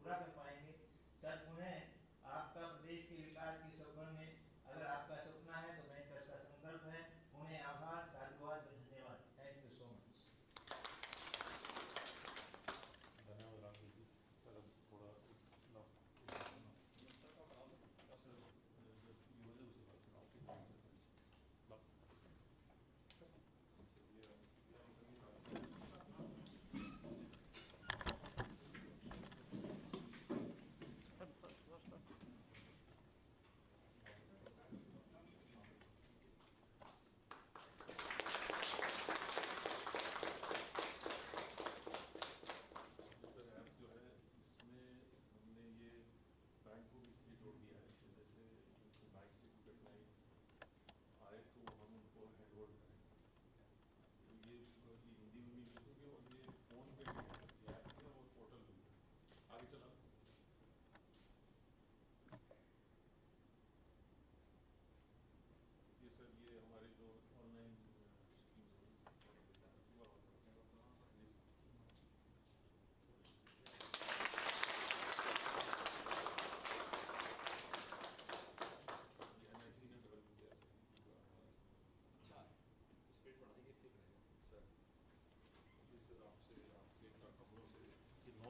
पूरा कर पाएंगे। सर पुनः आपका प्रदेश के विकास की सपन में अगर आपका सपना है तो बैंकर्स का संकल्प है। पुनः आभार, साधुवाद, धन्यवाद। Thank you so much. धन्यवाद राकेश जी। सर अब थोड़ा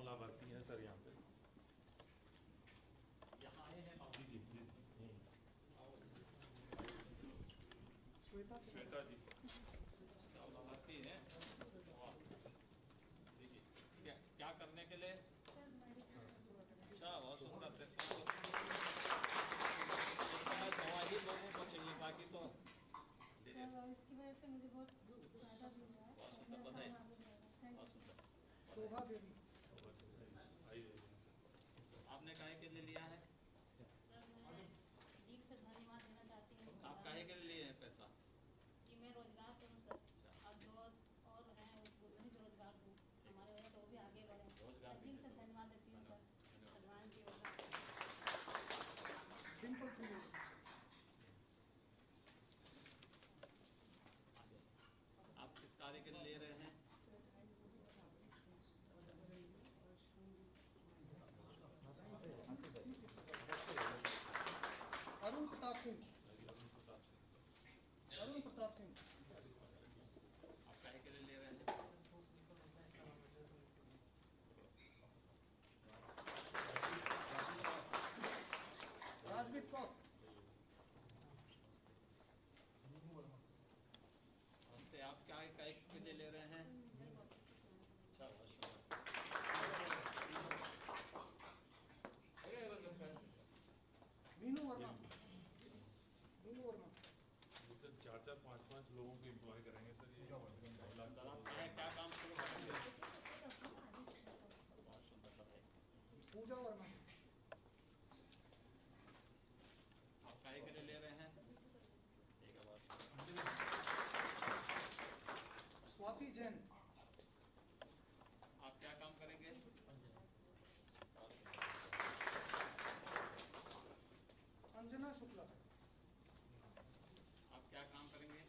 लाभार्थी हैं सर यहाँ पे, यहाँ आए हैं श्वेता जी लाभार्थी हैं। देखिए क्या करने के लिए? अच्छा, बहुत सुंदर। दवा ही लोगों को चाहिए, बाकी तो इसकी वजह से मुझे बहुत फायदा भी हुआ है। बहुत सुंदर। आपने काहे के लिए लिया है? दीप से धन्यवाद देना चाहती हूँ। आप काहे के लिए लिए हैं पैसा? कि मैं रोजगार करूँ सर, अब जो और हैं उसको भी रोजगार दूँ, हमारे वजह से वो भी आगे बढ़े। दिल से धन्यवाद देती हूँ सर, भगवान की वजह। आप किस कार्य के लिए ले रहे हैं? अरुण प्रताप सिंह। आप काहे के लिए ले रहे हैं? राजवीर कौर। आप क्या काहे के लिए ले रहे हैं? मीनू वर्मा। सर 4-5 लोगों को एम्प्लॉय करेंगे सर। ये क्या काम शुरू करेंगे? बहुत सुंदर बताइए। पूजा वर्मा। आप काहे के लिए ले रहे हैं? ठीक है, बहुत स्वाति जैन। आप क्या काम करेंगे? अंजना शुक्ला। आप क्या काम करेंगे?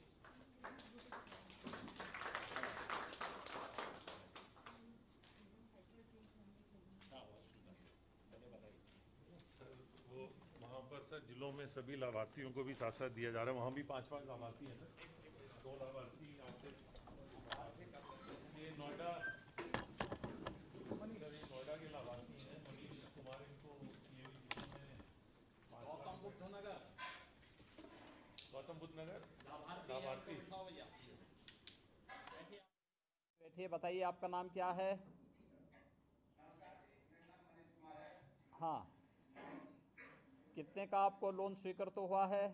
वो वहाँ पर सर जिलों में सभी लाभार्थियों को भी साथ साथ दिया जा रहा है। वहाँ भी 5-5 लाभार्थी हैं सर। 2 लाभार्थी आपसे ये नोएडा के लाभार्थी हैं। मनीष कुमार इनको ये गौतम बुद्ध नगर लाभार्थी। बैठिए, बताइए आपका नाम क्या है? हाँ, कितने का आपको लोन स्वीकृत हुआ है?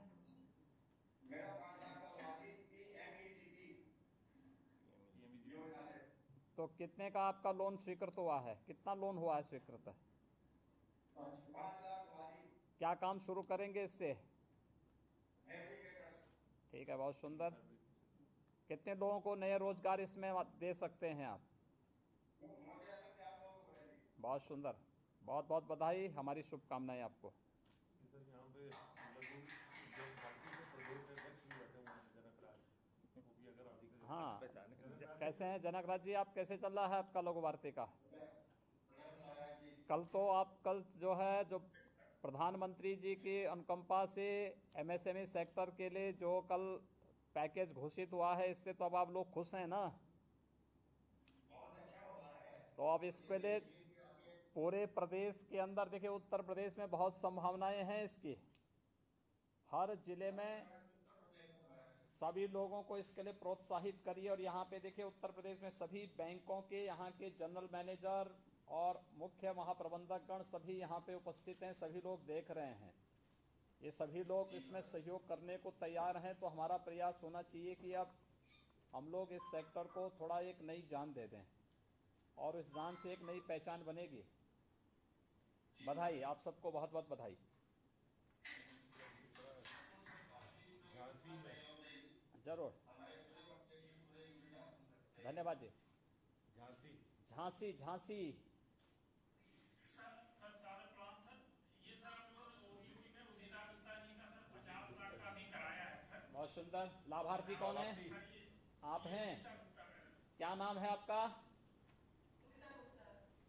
तो कितने का आपका लोन स्वीकृत हुआ है? कितना लोन हुआ है स्वीकृत? क्या काम शुरू करेंगे इससे? ठीक है, बहुत सुंदर। कितने लोगों को नए रोजगार इसमें दे सकते हैं आप? बहुत सुंदर, बहुत बहुत बधाई, हमारी शुभकामनाएं आपको। हाँ, कैसे हैं जनक राज जी, आप कैसे चल रहा है आपका लघु भारती का? कल जो है जो प्रधानमंत्री जी की अनुकंपा से एमएसएमई सेक्टर के लिए जो कल पैकेज घोषित हुआ है, इससे तो अब आप लोग खुश हैं ना? तो अब इसके लिए पूरे प्रदेश के अंदर देखिए, उत्तर प्रदेश में बहुत संभावनाएं हैं इसकी। हर जिले में सभी लोगों को इसके लिए प्रोत्साहित करिए। और यहाँ पे देखिए, उत्तर प्रदेश में सभी बैंकों के यहाँ के जनरल मैनेजर और मुख्य महाप्रबंधकगण सभी यहाँ पे उपस्थित हैं, सभी लोग देख रहे हैं। ये सभी लोग इसमें सहयोग करने को तैयार हैं। तो हमारा प्रयास होना चाहिए कि अब हम लोग इस सेक्टर को थोड़ा एक नई जान दे दें और इस जान से एक नई पहचान बनेगी। बधाई, आप सबको बहुत बहुत बधाई। जरूर, धन्यवाद जी। झांसी झांसी बहुत सुंदर। लाभार्थी कौन है? आप हैं? क्या नाम है आपका?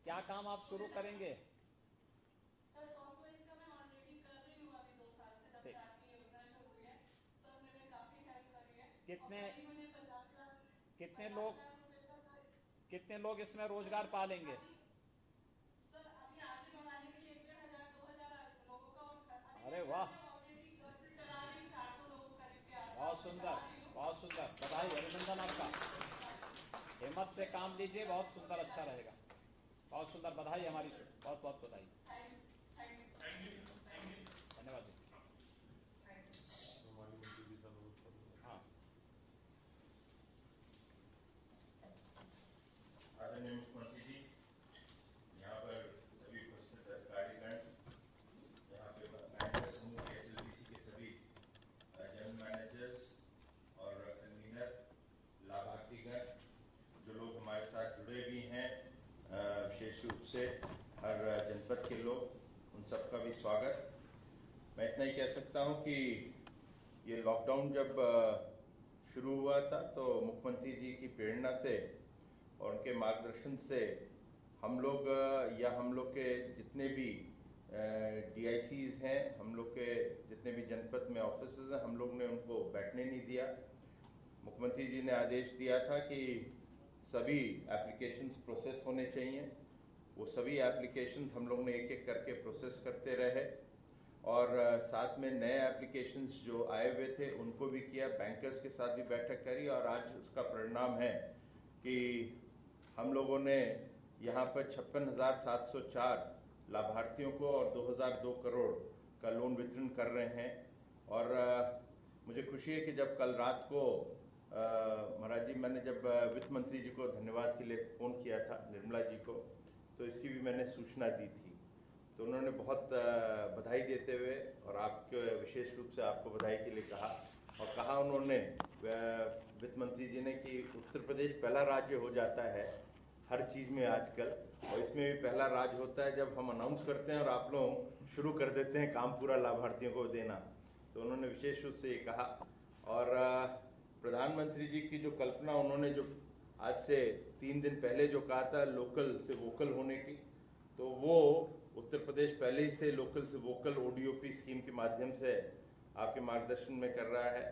क्या काम आप शुरू करेंगे? कितने लोग इसमें रोजगार पालेंगे? अरे वाह, बहुत सुंदर, बहुत सुंदर। बधाई, अभिनंदन आपका। हिम्मत से काम लीजिए, बहुत सुंदर, अच्छा रहेगा। बहुत सुंदर, बधाई हमारी से, बहुत बहुत बधाई। धन्यवाद जी। हाँ, आदरणीय मुख्यमंत्री जी, यहाँ पर सभी उपस्थित अधिकारीगण, यहाँ पे मैनेजर समूह के एसएलबीसी के सभी जनरल मैनेजर्स और कन्वीनर, लाभार्थीगण, जो लोग हमारे साथ जुड़े भी हैं, विशेष रूप से हर जनपद के लोग, उन सबका भी स्वागत। मैं इतना ही कह सकता हूँ कि ये लॉकडाउन जब शुरू हुआ था तो मुख्यमंत्री जी की प्रेरणा से और उनके मार्गदर्शन से हम लोग या हम लोग के जितने भी डीआईसीज हैं, हम लोग के जितने भी जनपद में ऑफिसर्स हैं, हम लोग ने उनको बैठने नहीं दिया। मुख्यमंत्री जी ने आदेश दिया था कि सभी एप्लीकेशंस प्रोसेस होने चाहिए। वो सभी एप्लीकेशंस हम लोग ने एक एक करके प्रोसेस करते रहे और साथ में नए एप्लीकेशंस जो आए हुए थे उनको भी किया, बैंकर्स के साथ भी बैठक करी और आज उसका परिणाम है कि हम लोगों ने यहाँ पर 56,704 लाभार्थियों को और 2002 करोड़ का लोन वितरण कर रहे हैं। और मुझे खुशी है कि जब कल रात को महाराज जी, मैंने जब वित्त मंत्री जी को धन्यवाद के लिए फ़ोन किया था, निर्मला जी को, तो इसकी भी मैंने सूचना दी थी। तो उन्होंने बहुत बधाई देते हुए और आपके विशेष रूप से आपको बधाई के लिए कहा और कहा उन्होंने, वित्त मंत्री जी ने, कि उत्तर प्रदेश पहला राज्य हो जाता है हर चीज़ में आजकल, और इसमें भी पहला राज्य होता है जब हम अनाउंस करते हैं और आप लोग शुरू कर देते हैं काम पूरा लाभार्थियों को देना। तो उन्होंने विशेष रूप से ये कहा। और प्रधानमंत्री जी की जो कल्पना उन्होंने जो आज से 3 दिन पहले जो कहा था लोकल से वोकल होने की, तो वो उत्तर प्रदेश पहले ही से लोकल से वोकल ओडीओपी स्कीम के माध्यम से आपके मार्गदर्शन में कर रहा है।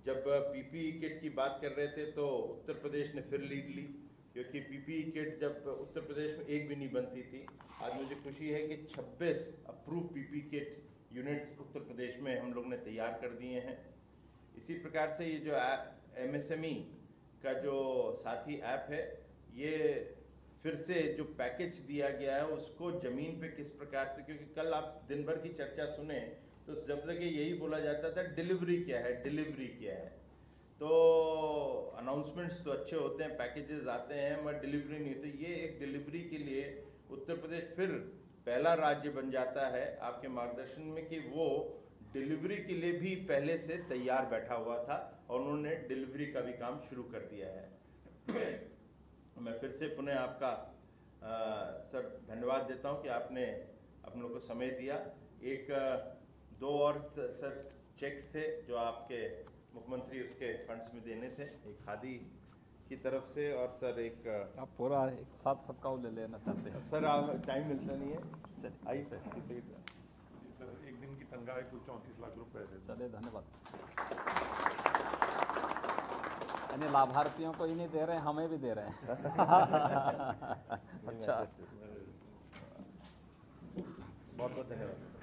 जब पीपीई किट की बात कर रहे थे तो उत्तर प्रदेश ने फिर लीड ली, क्योंकि पीपीई किट जब उत्तर प्रदेश में एक भी नहीं बनती थी। आज मुझे खुशी है कि 26 approve PPE kit units Uttar Pradesh में हम लोग ने तैयार कर दिए हैं। इसी प्रकार से ये जो एमएसएमई का जो साथी ऐप है, ये फिर से जो पैकेज दिया गया है उसको जमीन पे किस प्रकार से, क्योंकि कल आप दिन भर की चर्चा सुने तो जब तक यही बोला जाता था डिलीवरी क्या है, डिलीवरी क्या है। तो अनाउंसमेंट्स तो अच्छे होते हैं, पैकेजेस आते हैं, मगर डिलीवरी नहीं। तो ये एक डिलीवरी के लिए उत्तर प्रदेश फिर पहला राज्य बन जाता है आपके मार्गदर्शन में कि वो डिलीवरी के लिए भी पहले से तैयार बैठा हुआ था और उन्होंने डिलीवरी का भी काम शुरू कर दिया है। मैं फिर से पुनः आपका सर धन्यवाद देता हूं कि आपने अपने लोग को समय दिया। एक 2 और सर चेक्स थे जो आपके मुख्यमंत्री उसके फंड्स में देने थे। एक खादी की तरफ से, और सर एक आप पूरा एक साथ सबका वो ले लेना चाहते हैं? सर आप टाइम मिलता नहीं है। चलिए आइए ऐसे किसी सर एक दिन की तनख्वाह कुल 34 लाख रुपए है। चलिए, धन्यवाद। यानी लाभार्थियों को ही नहीं दे रहे हैं, हमें भी दे रहे हैं। अच्छा, बहुत बहुत धन्यवाद।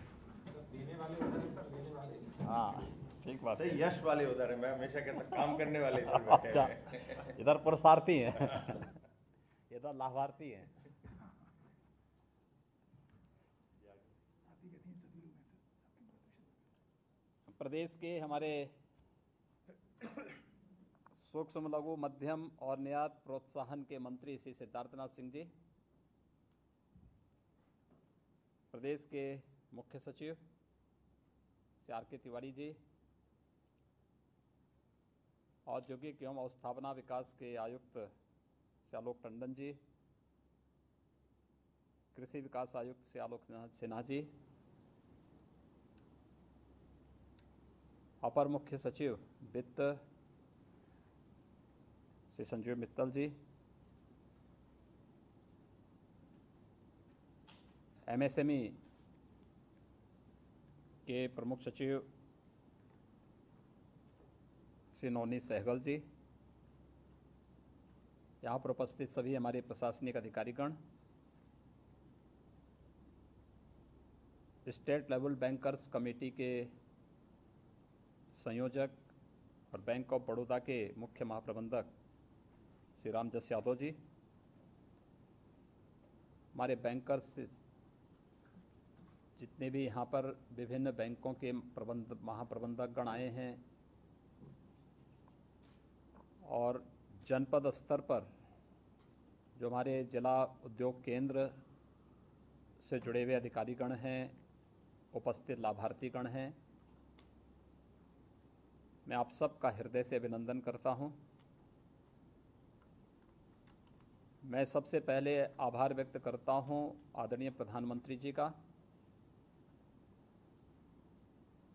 हाँ ठीक बात सर है। यश वाले उधर है, मैं हमेशा कहता काम करने वाले इधर बैठे अच्छा, हैं। इधर पुरुषार्थी हैं, इधर लाभार्थी हैं। प्रदेश के हमारे सूक्ष्म लघु मध्यम और निर्यात प्रोत्साहन के मंत्री श्री सिद्धार्थनाथ सिंह जी, प्रदेश के मुख्य सचिव श्री आर के तिवारी जी, औद्योगिक एवं अवस्थापना विकास के आयुक्त श्री आलोक टंडन जी, कृषि विकास आयुक्त श्री आलोक सिन्हा जी, अपर मुख्य सचिव वित्त श्री संजीव मित्तल जी, एमएसएमई के प्रमुख सचिव श्री नवनीत सहगल जी, यहाँ पर उपस्थित सभी हमारे प्रशासनिक अधिकारीगण, स्टेट लेवल बैंकर्स कमेटी के संयोजक और बैंक ऑफ बड़ौदा के मुख्य महाप्रबंधक श्री रामजस यादव जी, हमारे बैंकर्स जितने भी यहाँ पर विभिन्न बैंकों के महाप्रबंधक गण आए हैं, और जनपद स्तर पर जो हमारे जिला उद्योग केंद्र से जुड़े हुए अधिकारीगण हैं, उपस्थित लाभार्थीगण हैं, मैं आप सबका हृदय से अभिनंदन करता हूं। मैं सबसे पहले आभार व्यक्त करता हूं आदरणीय प्रधानमंत्री जी का,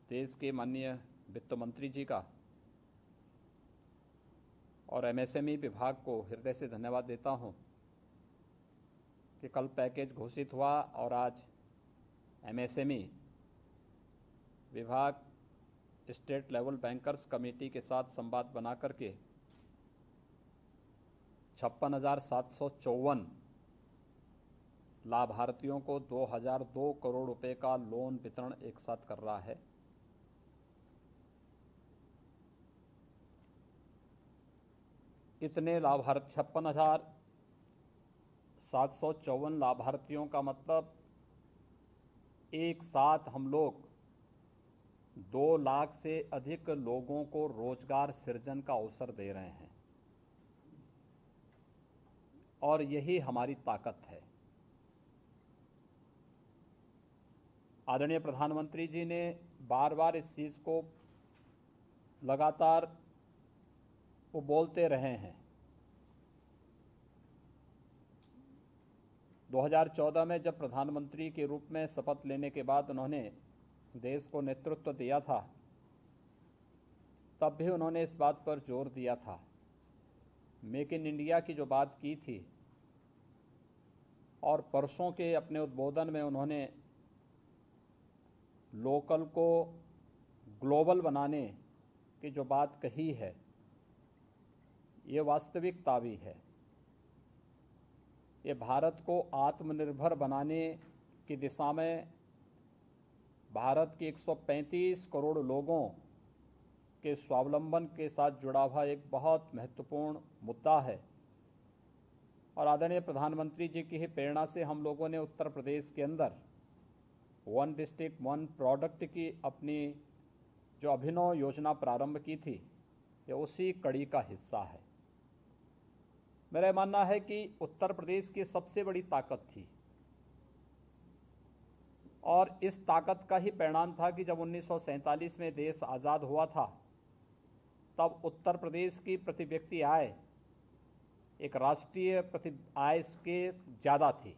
देश के माननीय वित्त मंत्री जी का, और एमएसएमई विभाग को हृदय से धन्यवाद देता हूं कि कल पैकेज घोषित हुआ और आज एमएसएमई विभाग स्टेट लेवल बैंकर्स कमेटी के साथ संवाद बना करके 56,754 लाभार्थियों को 2002 करोड़ रुपए का लोन वितरण एक साथ कर रहा है। इतने लाभार्थी 56,754 लाभार्थियों का मतलब एक साथ हम लोग 2 लाख से अधिक लोगों को रोजगार सृजन का अवसर दे रहे हैं, और यही हमारी ताकत है। आदरणीय प्रधानमंत्री जी ने बार बार इस चीज को लगातार वो बोलते रहे हैं। 2014 में जब प्रधानमंत्री के रूप में शपथ लेने के बाद उन्होंने देश को नेतृत्व दिया था, तब भी उन्होंने इस बात पर जोर दिया था, मेक इन इंडिया की जो बात की थी, और परसों के अपने उद्बोधन में उन्होंने लोकल को ग्लोबल बनाने की जो बात कही है, ये वास्तविकता भी है। ये भारत को आत्मनिर्भर बनाने की दिशा में भारत के 135 करोड़ लोगों के स्वावलंबन के साथ जुड़ा हुआ एक बहुत महत्वपूर्ण मुद्दा है। और आदरणीय प्रधानमंत्री जी की ही प्रेरणा से हम लोगों ने उत्तर प्रदेश के अंदर 1 डिस्ट्रिक्ट 1 प्रोडक्ट की अपनी जो अभिनव योजना प्रारंभ की थी, ये उसी कड़ी का हिस्सा है। मेरा मानना है कि उत्तर प्रदेश की सबसे बड़ी ताकत थी, और इस ताकत का ही परिणाम था कि जब 1947 में देश आज़ाद हुआ था, तब उत्तर प्रदेश की प्रति व्यक्ति आय एक राष्ट्रीय प्रति आय के ज़्यादा थी,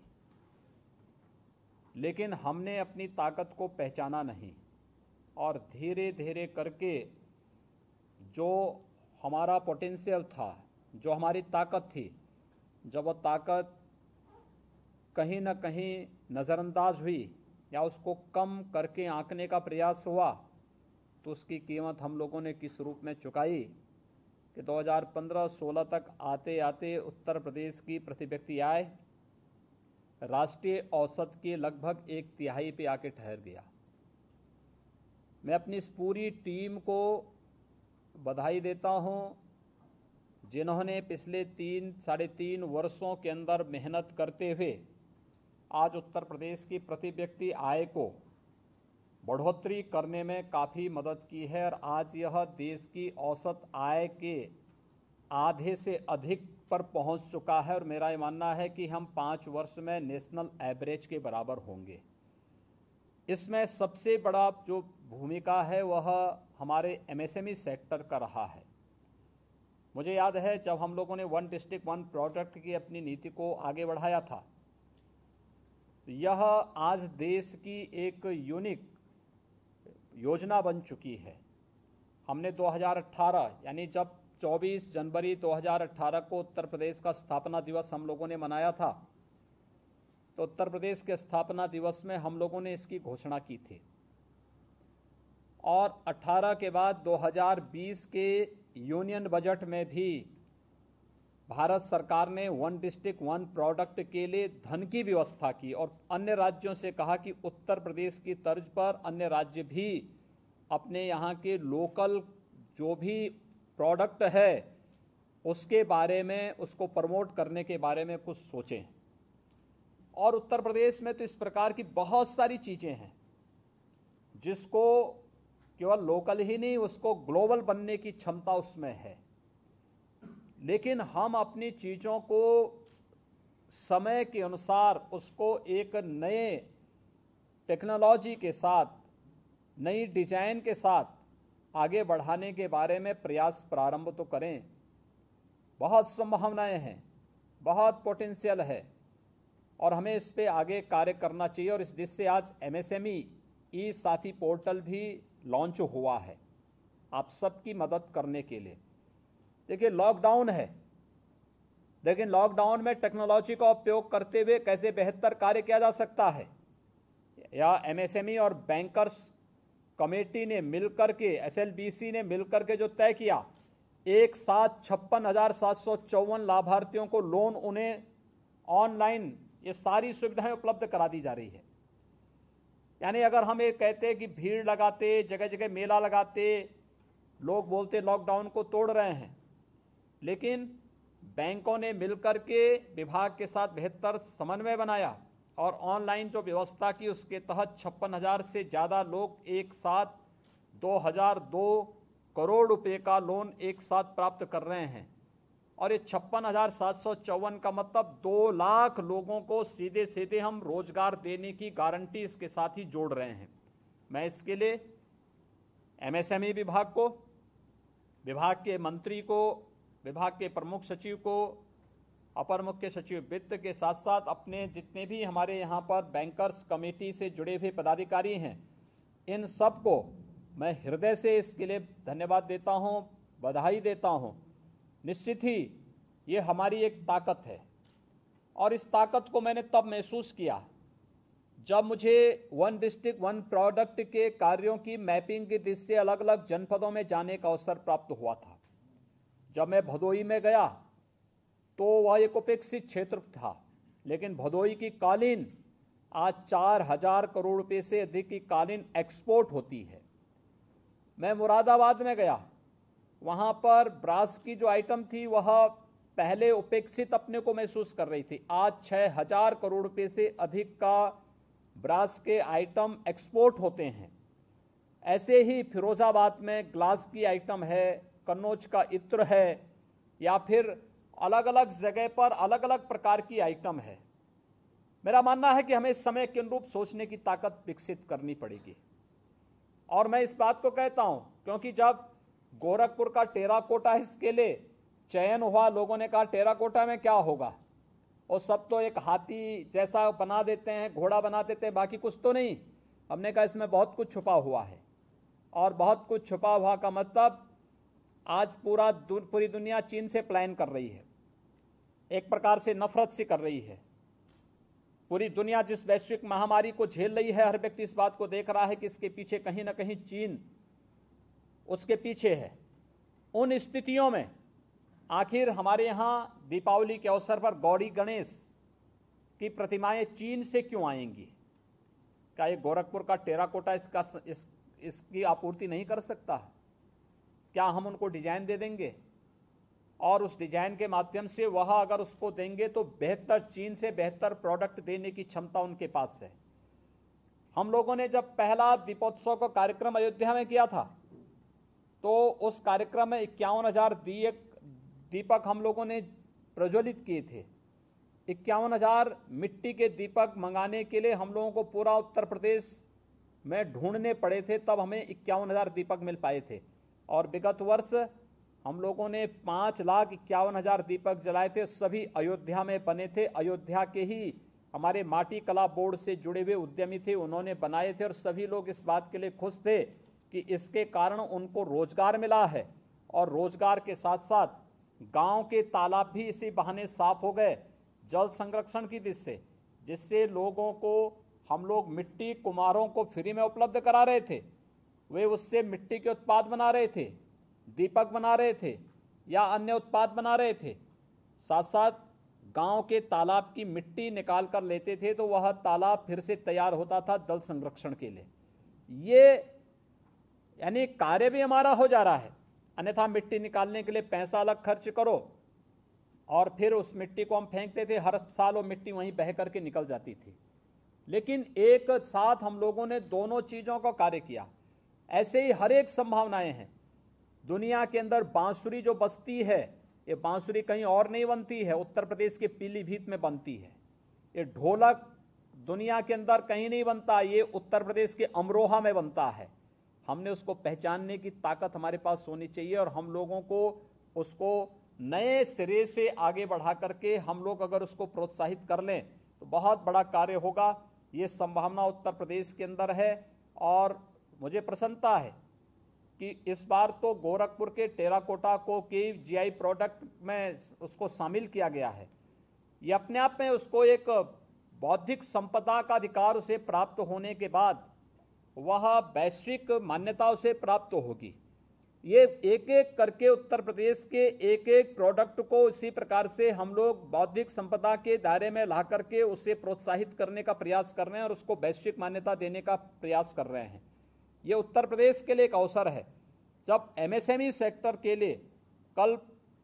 लेकिन हमने अपनी ताकत को पहचाना नहीं, और धीरे धीरे करके जो हमारा पोटेंशियल था, जो हमारी ताकत थी, जब वो ताकत कहीं न कहीं नज़रअंदाज हुई या उसको कम करके आंकने का प्रयास हुआ, तो उसकी कीमत हम लोगों ने किस रूप में चुकाई कि 2015-16 तक आते आते उत्तर प्रदेश की प्रति व्यक्ति आय राष्ट्रीय औसत के लगभग 1/3 पे आके ठहर गया। मैं अपनी इस पूरी टीम को बधाई देता हूं, जिन्होंने पिछले 3-3.5 वर्षों के अंदर मेहनत करते हुए आज उत्तर प्रदेश की प्रति व्यक्ति आय को बढ़ोतरी करने में काफ़ी मदद की है और आज यह देश की औसत आय के आधे से अधिक पर पहुंच चुका है और मेरा ये मानना है कि हम 5 वर्ष में नेशनल एवरेज के बराबर होंगे। इसमें सबसे बड़ा जो भूमिका है वह हमारे एमएसएमई सेक्टर का रहा है। मुझे याद है जब हम लोगों ने 1 डिस्ट्रिक्ट 1 प्रोडक्ट की अपनी नीति को आगे बढ़ाया था, यह आज देश की एक यूनिक योजना बन चुकी है। हमने 2018 यानी जब 24 जनवरी 2018 को उत्तर प्रदेश का स्थापना दिवस हम लोगों ने मनाया था, तो उत्तर प्रदेश के स्थापना दिवस में हम लोगों ने इसकी घोषणा की थी और 18 के बाद 2020 के यूनियन बजट में भी भारत सरकार ने 1 डिस्ट्रिक्ट 1 प्रोडक्ट के लिए धन की व्यवस्था की और अन्य राज्यों से कहा कि उत्तर प्रदेश की तर्ज पर अन्य राज्य भी अपने यहाँ के लोकल जो भी प्रोडक्ट है उसके बारे में, उसको प्रमोट करने के बारे में कुछ सोचें। और उत्तर प्रदेश में तो इस प्रकार की बहुत सारी चीज़ें हैं जिसको केवल लोकल ही नहीं, उसको ग्लोबल बनने की क्षमता उसमें है। लेकिन हम अपनी चीज़ों को समय के अनुसार उसको एक नए टेक्नोलॉजी के साथ, नई डिजाइन के साथ आगे बढ़ाने के बारे में प्रयास प्रारंभ तो करें। बहुत संभावनाएं हैं, बहुत पोटेंशियल है और हमें इस पे आगे कार्य करना चाहिए। और इस दिशा से आज एमएसएमई ई साथी पोर्टल भी लॉन्च हुआ है आप सबकी मदद करने के लिए। देखिए लॉकडाउन है, लेकिन लॉकडाउन में टेक्नोलॉजी का उपयोग करते हुए कैसे बेहतर कार्य किया जा सकता है, या एमएसएमई और बैंकर्स कमेटी ने मिलकर के, एसएलबीसी ने मिलकर के जो तय किया, एक साथ 56,754 लाभार्थियों को लोन उन्हें ऑनलाइन ये सारी सुविधाएं उपलब्ध करा दी जा रही है। यानी अगर हम ये कहते कि भीड़ लगाते, जगह जगह मेला लगाते, लोग बोलते लॉकडाउन को तोड़ रहे हैं, लेकिन बैंकों ने मिलकर के विभाग के साथ बेहतर समन्वय बनाया और ऑनलाइन जो व्यवस्था की उसके तहत 56,000 से ज़्यादा लोग एक साथ 2,002 करोड़ रुपए का लोन एक साथ प्राप्त कर रहे हैं। और ये 56,754 का मतलब 2 लाख लोगों को सीधे सीधे हम रोजगार देने की गारंटी इसके साथ ही जोड़ रहे हैं। मैं इसके लिए एमएसएमई विभाग को, विभाग के मंत्री को, विभाग के प्रमुख सचिव को, अपर मुख्य सचिव वित्त के साथ साथ अपने जितने भी हमारे यहाँ पर बैंकर्स कमेटी से जुड़े हुए पदाधिकारी हैं, इन सब को मैं हृदय से इसके लिए धन्यवाद देता हूँ, बधाई देता हूँ। निश्चित ही ये हमारी एक ताकत है और इस ताकत को मैंने तब महसूस किया जब मुझे 1 डिस्ट्रिक्ट 1 प्रोडक्ट के कार्यों की मैपिंग की दिशा से अलग अलग जनपदों में जाने का अवसर प्राप्त हुआ था। जब मैं भदोई में गया तो वह एक उपेक्षित क्षेत्र था, लेकिन भदोई की कालीन आज 4,000 करोड़ रुपए से अधिक की कालीन एक्सपोर्ट होती है। मैं मुरादाबाद में गया, वहाँ पर ब्रास की जो आइटम थी वह पहले उपेक्षित अपने को महसूस कर रही थी, आज 6,000 करोड़ रुपए से अधिक का ब्रास के आइटम एक्सपोर्ट होते हैं। ऐसे ही फिरोजाबाद में ग्लास की आइटम है, कन्नौज का इत्र है, या फिर अलग अलग जगह पर अलग अलग प्रकार की आइटम है। मेरा मानना है कि हमें समय के अनुरूप सोचने की ताकत विकसित करनी पड़ेगी। और मैं इस बात को कहता हूं क्योंकि जब गोरखपुर का टेराकोटा इसके लिए चयन हुआ, लोगों ने कहा टेराकोटा में क्या होगा, और सब तो एक हाथी जैसा बना देते हैं, घोड़ा बना देते हैं, बाकी कुछ तो नहीं। हमने कहा इसमें बहुत कुछ छुपा हुआ है, और बहुत कुछ छुपा हुआ का मतलब आज पूरी दुनिया चीन से पलायन कर रही है, एक प्रकार से नफरत से कर रही है। पूरी दुनिया जिस वैश्विक महामारी को झेल रही है, हर व्यक्ति इस बात को देख रहा है कि इसके पीछे कहीं ना कहीं चीन उसके पीछे है। उन स्थितियों में आखिर हमारे यहाँ दीपावली के अवसर पर गौरी गणेश की प्रतिमाएं चीन से क्यों आएंगी? क्या ये गोरखपुर का टेराकोटा इसकी आपूर्ति नहीं कर सकता? क्या हम उनको डिजाइन दे देंगे और उस डिजाइन के माध्यम से वह अगर उसको देंगे तो बेहतर, चीन से बेहतर प्रोडक्ट देने की क्षमता उनके पास है। हम लोगों ने जब पहला दीपोत्सव का कार्यक्रम अयोध्या में किया था तो उस कार्यक्रम में 51,000 दीपक हम लोगों ने प्रज्वलित किए थे। 51,000 मिट्टी के दीपक मंगाने के लिए हम लोगों को पूरा उत्तर प्रदेश में ढूंढने पड़े थे, तब हमें 51,000 दीपक मिल पाए थे। और विगत वर्ष हम लोगों ने 5,51,000 दीपक जलाए थे, सभी अयोध्या में बने थे। अयोध्या के ही हमारे माटी कला बोर्ड से जुड़े हुए उद्यमी थे, उन्होंने बनाए थे और सभी लोग इस बात के लिए खुश थे कि इसके कारण उनको रोजगार मिला है और रोजगार के साथ साथ गांव के तालाब भी इसी बहाने साफ हो गए जल संरक्षण की दृष्टि से, जिससे लोगों को हम लोग मिट्टी कुम्हारों को फ्री में उपलब्ध करा रहे थे। वे उससे मिट्टी के उत्पाद बना रहे थे, दीपक बना रहे थे या अन्य उत्पाद बना रहे थे। साथ साथ गांव के तालाब की मिट्टी निकाल कर लेते थे तो वह तालाब फिर से तैयार होता था जल संरक्षण के लिए। ये यानी कार्य भी हमारा हो जा रहा है। अन्यथा मिट्टी निकालने के लिए पैसा अलग खर्च करो और फिर उस मिट्टी को हम फेंकते थे, हर साल वो मिट्टी वहीं बह करके निकल जाती थी। लेकिन एक साथ हम लोगों ने दोनों चीजों का कार्य किया। ऐसे ही हर एक संभावनाएं हैं दुनिया के अंदर। बांसुरी जो बजती है, ये बांसुरी कहीं और नहीं बनती है, उत्तर प्रदेश के पीलीभीत में बनती है। ये ढोलक दुनिया के अंदर कहीं नहीं बनता, ये उत्तर प्रदेश के अमरोहा में बनता है। हमने उसको पहचानने की ताकत हमारे पास होनी चाहिए और हम लोगों को उसको नए सिरे से आगे बढ़ा करके हम लोग अगर उसको प्रोत्साहित कर लें तो बहुत बड़ा कार्य होगा। ये संभावना उत्तर प्रदेश के अंदर है और मुझे प्रसन्नता है कि इस बार तो गोरखपुर के टेराकोटा को के जीआई प्रोडक्ट में उसको शामिल किया गया है। ये अपने आप में उसको एक बौद्धिक संपदा का अधिकार उसे प्राप्त होने के बाद वह वैश्विक मान्यताओं से प्राप्त होगी। ये एक एक करके उत्तर प्रदेश के एक एक प्रोडक्ट को इसी प्रकार से हम लोग बौद्धिक संपदा के दायरे में ला करके उसे प्रोत्साहित करने का प्रयास कर रहे हैं और उसको वैश्विक मान्यता देने का प्रयास कर रहे हैं। ये उत्तर प्रदेश के लिए एक अवसर है। जब एमएसएमई सेक्टर के लिए कल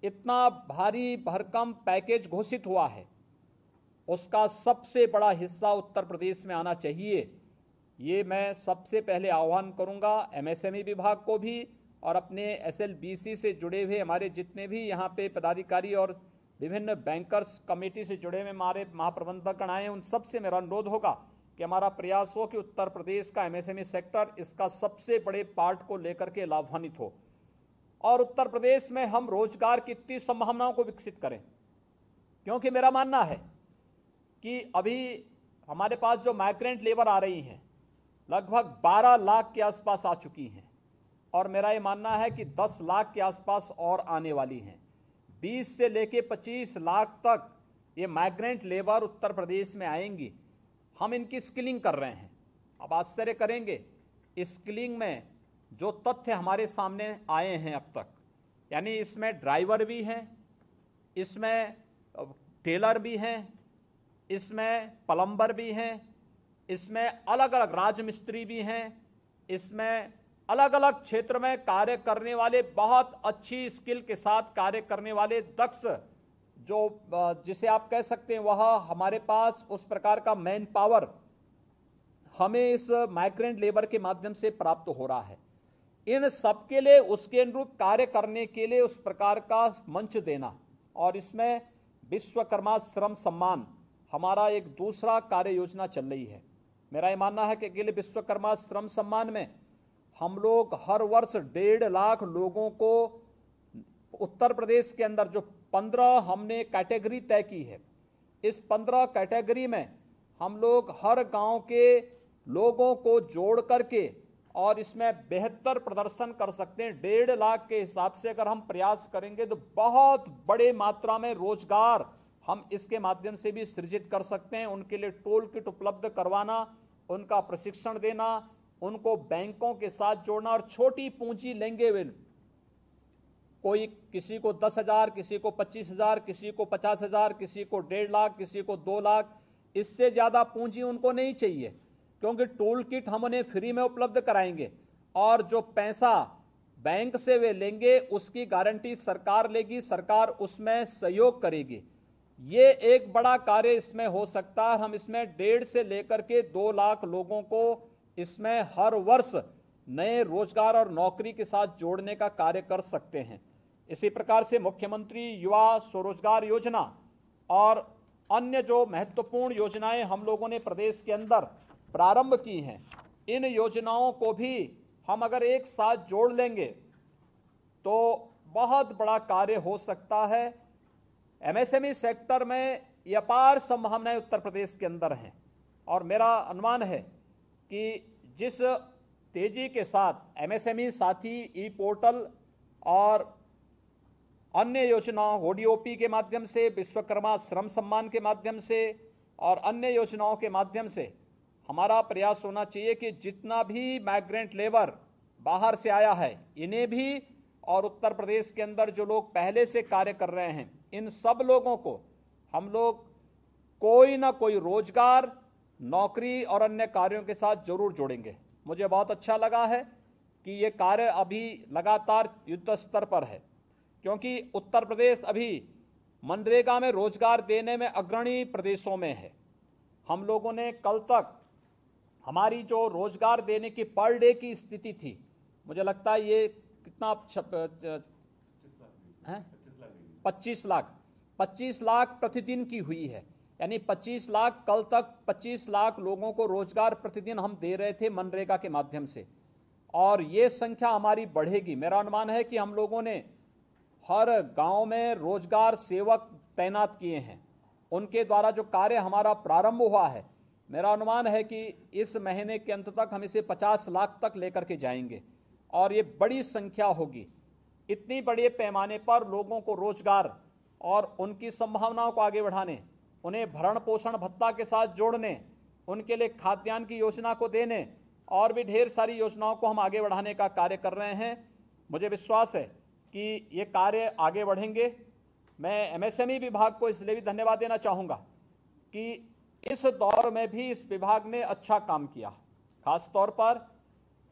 इतना भारी भरकम पैकेज घोषित हुआ है, उसका सबसे बड़ा हिस्सा उत्तर प्रदेश में आना चाहिए। ये मैं सबसे पहले आह्वान करूंगा एमएसएमई विभाग को भी और अपने एसएलबीसी से जुड़े हुए हमारे जितने भी यहाँ पे पदाधिकारी और विभिन्न बैंकर्स कमेटी से जुड़े हुए हमारे महाप्रबंधकगण आए, उन सबसे मेरा अनुरोध होगा कि हमारा प्रयास हो कि उत्तर प्रदेश का एमएसएमई सेक्टर इसका सबसे बड़े पार्ट को लेकर के लाभान्वित हो और उत्तर प्रदेश में हम रोजगार की इतनी संभावनाओं को विकसित करें। क्योंकि मेरा मानना है कि अभी हमारे पास जो माइग्रेंट लेबर आ रही हैं लगभग 12 लाख के आसपास आ चुकी हैं और मेरा ये मानना है कि 10 लाख के आसपास और आने वाली हैं। 20 से लेके 25 लाख तक ये माइग्रेंट लेबर उत्तर प्रदेश में आएंगी। हम इनकी स्किलिंग कर रहे हैं। अब आश्चर्य करेंगे, स्किलिंग में जो तथ्य हमारे सामने आए हैं अब तक, यानी इसमें ड्राइवर भी हैं, इसमें टेलर भी हैं, इसमें प्लम्बर भी हैं, इसमें अलग अलग राजमिस्त्री भी हैं, इसमें अलग अलग क्षेत्र में कार्य करने वाले बहुत अच्छी स्किल के साथ कार्य करने वाले दक्ष जो जिसे आप कह सकते हैं वह हमारे पास उस प्रकार का मैन पावर हमें इस माइग्रेंट लेबर के माध्यम से प्राप्त हो रहा है। इन सबके लिए उसके अनुरूप कार्य करने के लिए उस प्रकार का मंच देना और इसमें विश्वकर्मा श्रम सम्मान हमारा एक दूसरा कार्य योजना चल रही है। मेरा ये मानना है कि अकेले विश्वकर्मा श्रम सम्मान में हम लोग हर वर्ष 1.5 लाख लोगों को उत्तर प्रदेश के अंदर जो 15 हमने कैटेगरी तय की है, इस 15 कैटेगरी में हम लोग हर गांव के लोगों को जोड़ करके और इसमें बेहतर प्रदर्शन कर सकते हैं। 1.5 लाख के हिसाब से अगर हम प्रयास करेंगे तो बहुत बड़े मात्रा में रोजगार हम इसके माध्यम से भी सृजित कर सकते हैं। उनके लिए टूल किट उपलब्ध करवाना, उनका प्रशिक्षण देना, उनको बैंकों के साथ जोड़ना, और छोटी पूंजी लेंगे वे, कोई किसी को 10,000, किसी को 25,000, किसी को 50,000, किसी को 1.5 लाख, किसी को 2 लाख, इससे ज्यादा पूंजी उनको नहीं चाहिए, क्योंकि टूल किट हम उन्हें फ्री में उपलब्ध कराएंगे और जो पैसा बैंक से वे लेंगे उसकी गारंटी सरकार लेगी, सरकार उसमें सहयोग करेगी। ये एक बड़ा कार्य इसमें हो सकता है। हम इसमें 1.5 से लेकर के 2 लाख लोगों को इसमें हर वर्ष नए रोजगार और नौकरी के साथ जोड़ने का कार्य कर सकते हैं। इसी प्रकार से मुख्यमंत्री युवा स्वरोजगार योजना और अन्य जो महत्वपूर्ण योजनाएं हम लोगों ने प्रदेश के अंदर प्रारंभ की हैं, इन योजनाओं को भी हम अगर एक साथ जोड़ लेंगे तो बहुत बड़ा कार्य हो सकता है। एमएसएमई सेक्टर में ये अपार संभावनाएं उत्तर प्रदेश के अंदर हैं और मेरा अनुमान है कि जिस तेजी के साथ एमएसएमई साथी ई पोर्टल और अन्य योजनाओं ओडीओपी के माध्यम से, विश्वकर्मा श्रम सम्मान के माध्यम से और अन्य योजनाओं के माध्यम से हमारा प्रयास होना चाहिए कि जितना भी माइग्रेंट लेबर बाहर से आया है इन्हें भी, और उत्तर प्रदेश के अंदर जो लोग पहले से कार्य कर रहे हैं, इन सब लोगों को हम लोग कोई ना कोई रोजगार, नौकरी और अन्य कार्यों के साथ जरूर जोड़ेंगे। मुझे बहुत अच्छा लगा है कि ये कार्य अभी लगातार युद्ध स्तर पर है, क्योंकि उत्तर प्रदेश अभी मनरेगा में रोजगार देने में अग्रणी प्रदेशों में है। हम लोगों ने कल तक हमारी जो रोजगार देने की पर डे की स्थिति थी, मुझे लगता है ये कितना 25 लाख प्रतिदिन की हुई है। यानी 25 लाख, कल तक 25 लाख लोगों को रोजगार प्रतिदिन हम दे रहे थे मनरेगा के माध्यम से, और ये संख्या हमारी बढ़ेगी। मेरा अनुमान है कि हम लोगों ने हर गांव में रोजगार सेवक तैनात किए हैं, उनके द्वारा जो कार्य हमारा प्रारंभ हुआ है, मेरा अनुमान है कि इस महीने के अंत तक हम इसे 50 लाख तक लेकर के जाएंगे और ये बड़ी संख्या होगी। इतनी बड़े पैमाने पर लोगों को रोजगार और उनकी संभावनाओं को आगे बढ़ाने, उन्हें भरण पोषण भत्ता के साथ जोड़ने, उनके लिए खाद्यान्न की योजना को देने और भी ढेर सारी योजनाओं को हम आगे बढ़ाने का कार्य कर रहे हैं। मुझे विश्वास है कि ये कार्य आगे बढ़ेंगे। मैं एमएसएमई विभाग को इसलिए भी धन्यवाद देना चाहूँगा कि इस दौर में भी इस विभाग ने अच्छा काम किया। खास तौर पर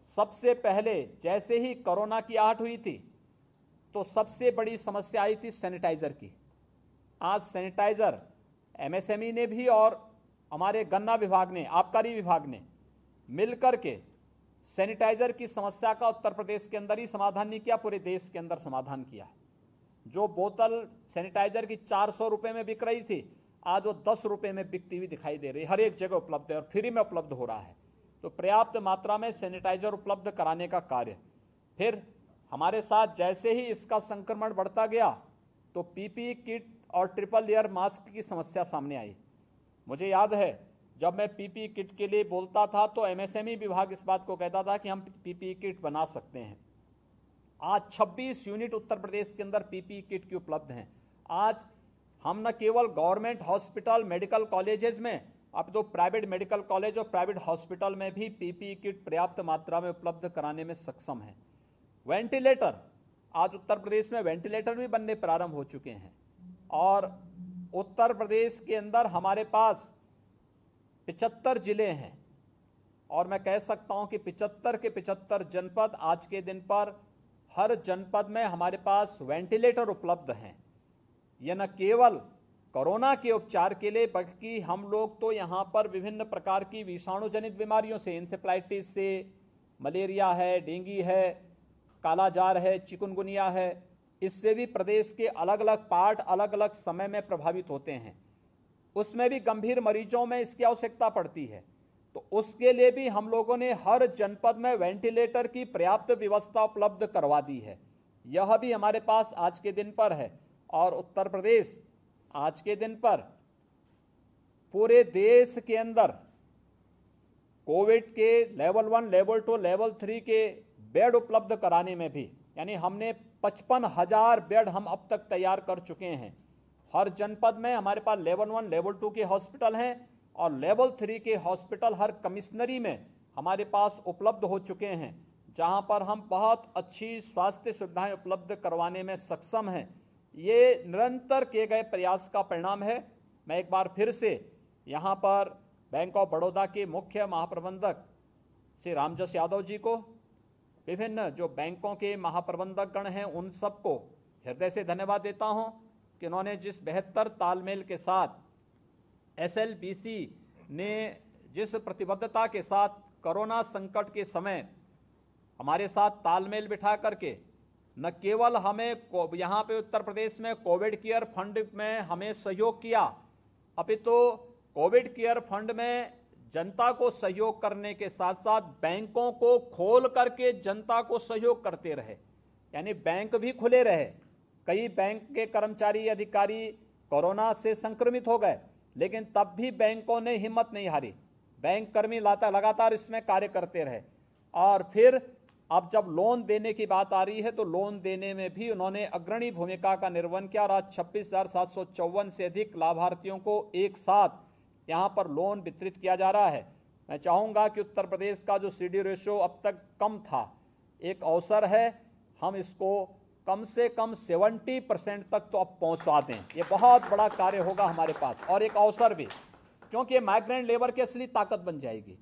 सबसे पहले जैसे ही कोरोना की आहट हुई थी तो सबसे बड़ी समस्या आई थी सैनिटाइजर की। आज सैनिटाइजर एमएसएमई ने भी और हमारे गन्ना विभाग ने, आबकारी विभाग ने मिलकर के सैनिटाइजर की समस्या का उत्तर प्रदेश के अंदर ही समाधान नहीं किया, पूरे देश के अंदर समाधान किया। जो बोतल सैनिटाइजर की 400 रुपए में बिक रही थी, आज वो 10 रुपए में बिकती हुई दिखाई दे रही है। हर एक जगह उपलब्ध है और फ्री में उपलब्ध हो रहा है। तो पर्याप्त मात्रा में सैनिटाइजर उपलब्ध कराने का कार्य। फिर हमारे साथ जैसे ही इसका संक्रमण बढ़ता गया तो पीपीई किट और ट्रिपल लेयर मास्क की समस्या सामने आई। मुझे याद है जब मैं पीपीई किट के लिए बोलता था तो एमएसएमई विभाग इस बात को कहता था कि हम पीपीई किट बना सकते हैं। आज 26 यूनिट उत्तर प्रदेश के अंदर पीपीई किट की उपलब्ध हैं। आज हम न केवल गवर्नमेंट हॉस्पिटल, मेडिकल कॉलेजेस में, अब तो प्राइवेट मेडिकल कॉलेज और प्राइवेट हॉस्पिटल में भी पीपीई किट पर्याप्त मात्रा में उपलब्ध कराने में सक्षम है। वेंटिलेटर, आज उत्तर प्रदेश में वेंटिलेटर भी बनने प्रारंभ हो चुके हैं और उत्तर प्रदेश के अंदर हमारे पास 75 जिले हैं और मैं कह सकता हूं कि 75 के 75 जनपद आज के दिन पर हर जनपद में हमारे पास वेंटिलेटर उपलब्ध हैं। यह न केवल कोरोना के उपचार के लिए बल्कि हम लोग तो यहाँ पर विभिन्न प्रकार की विषाणु जनित बीमारियों से, इंसेफ्लाइटिस से, मलेरिया है, डेंगू है, कालाजार है, चिकुनगुनिया है, इससे भी प्रदेश के अलग अलग पार्ट अलग अलग समय में प्रभावित होते हैं। उसमें भी गंभीर मरीजों में इसकी आवश्यकता पड़ती है। तो उसके लिए भी हम लोगों ने हर जनपद में वेंटिलेटर की पर्याप्त व्यवस्था उपलब्ध करवा दी है। यह भी हमारे पास आज के दिन पर है और उत्तर प्रदेश आज के दिन पर पूरे देश के अंदर कोविड के लेवल 1, लेवल 2, लेवल 3 के बेड उपलब्ध कराने में भी, यानी हमने 55,000 बेड हम अब तक तैयार कर चुके हैं। हर जनपद में हमारे पास लेवल 1, लेवल 2 के हॉस्पिटल हैं और लेवल 3 के हॉस्पिटल हर कमिश्नरी में हमारे पास उपलब्ध हो चुके हैं, जहां पर हम बहुत अच्छी स्वास्थ्य सुविधाएं उपलब्ध करवाने में सक्षम हैं। ये निरंतर किए गए प्रयास का परिणाम है। मैं एक बार फिर से यहां पर बैंक ऑफ बड़ौदा के मुख्य महाप्रबंधक श्री रामजस यादव जी को, विभिन्न जो बैंकों के महाप्रबंधक गण हैं उन सबको हृदय से धन्यवाद देता हूं कि उन्होंने जिस बेहतर तालमेल के साथ SLBC ने जिस प्रतिबद्धता के साथ कोरोना संकट के समय हमारे साथ तालमेल बिठा करके न केवल हमें यहाँ पे उत्तर प्रदेश में कोविड केयर फंड में हमें सहयोग किया, अपितु कोविड केयर फंड में जनता को सहयोग करने के साथ साथ बैंकों को खोल करके जनता को सहयोग करते रहे, यानी बैंक भी खुले रहे। कई बैंक के कर्मचारी अधिकारी कोरोना से संक्रमित हो गए, लेकिन तब भी बैंकों ने हिम्मत नहीं हारी। बैंक कर्मी लगातार इसमें कार्य करते रहे। और फिर अब जब लोन देने की बात आ रही है तो लोन देने में भी उन्होंने अग्रणी भूमिका का निर्वहन किया और आज 26,754 से अधिक लाभार्थियों को एक साथ यहाँ पर लोन वितरित किया जा रहा है। मैं चाहूँगा कि उत्तर प्रदेश का जो CD रेशो अब तक कम था, एक अवसर है हम इसको कम से कम 70% तक तो अब पहुँचा दें। ये बहुत बड़ा कार्य होगा हमारे पास और एक अवसर भी, क्योंकि माइग्रेंट लेबर की असली ताकत बन जाएगी।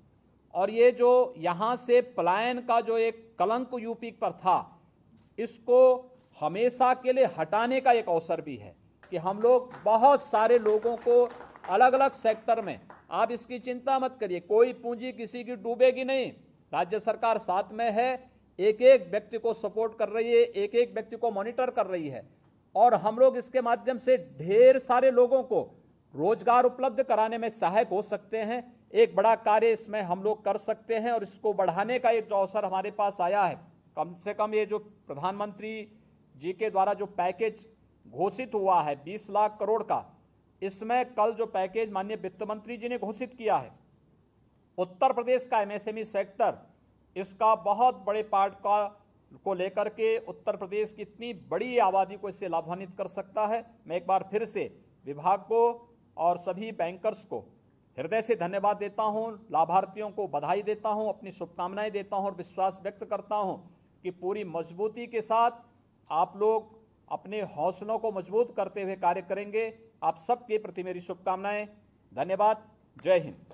और ये जो यहाँ से पलायन का जो एक कलंक यूपी पर था, इसको हमेशा के लिए हटाने का एक अवसर भी है कि हम लोग बहुत सारे लोगों को अलग अलग सेक्टर में, आप इसकी चिंता मत करिए, कोई पूंजी किसी की डूबेगी नहीं। राज्य सरकार साथ में है, एक एक व्यक्ति को सपोर्ट कर रही है, एक एक व्यक्ति को मॉनिटर कर रही है और हम लोग इसके माध्यम से ढेर सारे लोगों को रोजगार उपलब्ध कराने में सहायक हो सकते हैं। एक बड़ा कार्य इसमें हम लोग कर सकते हैं और इसको बढ़ाने का एक जो अवसर हमारे पास आया है, कम से कम ये जो प्रधानमंत्री जी के द्वारा जो पैकेज घोषित हुआ है 20 लाख करोड़ का, इसमें कल जो पैकेज माननीय वित्त मंत्री जी ने घोषित किया है, उत्तर प्रदेश का MSME सेक्टर इसका बहुत बड़े पार्ट को लेकर के उत्तर प्रदेश की इतनी बड़ी आबादी को इससे लाभान्वित कर सकता है। मैं एक बार फिर से विभाग को और सभी बैंकर्स को हृदय से धन्यवाद देता हूं, लाभार्थियों को बधाई देता हूं, अपनी शुभकामनाएं देता हूं और विश्वास व्यक्त करता हूं कि पूरी मजबूती के साथ आप लोग अपने हौसलों को मजबूत करते हुए कार्य करेंगे। आप सबके प्रति मेरी शुभकामनाएं। धन्यवाद। जय हिंद।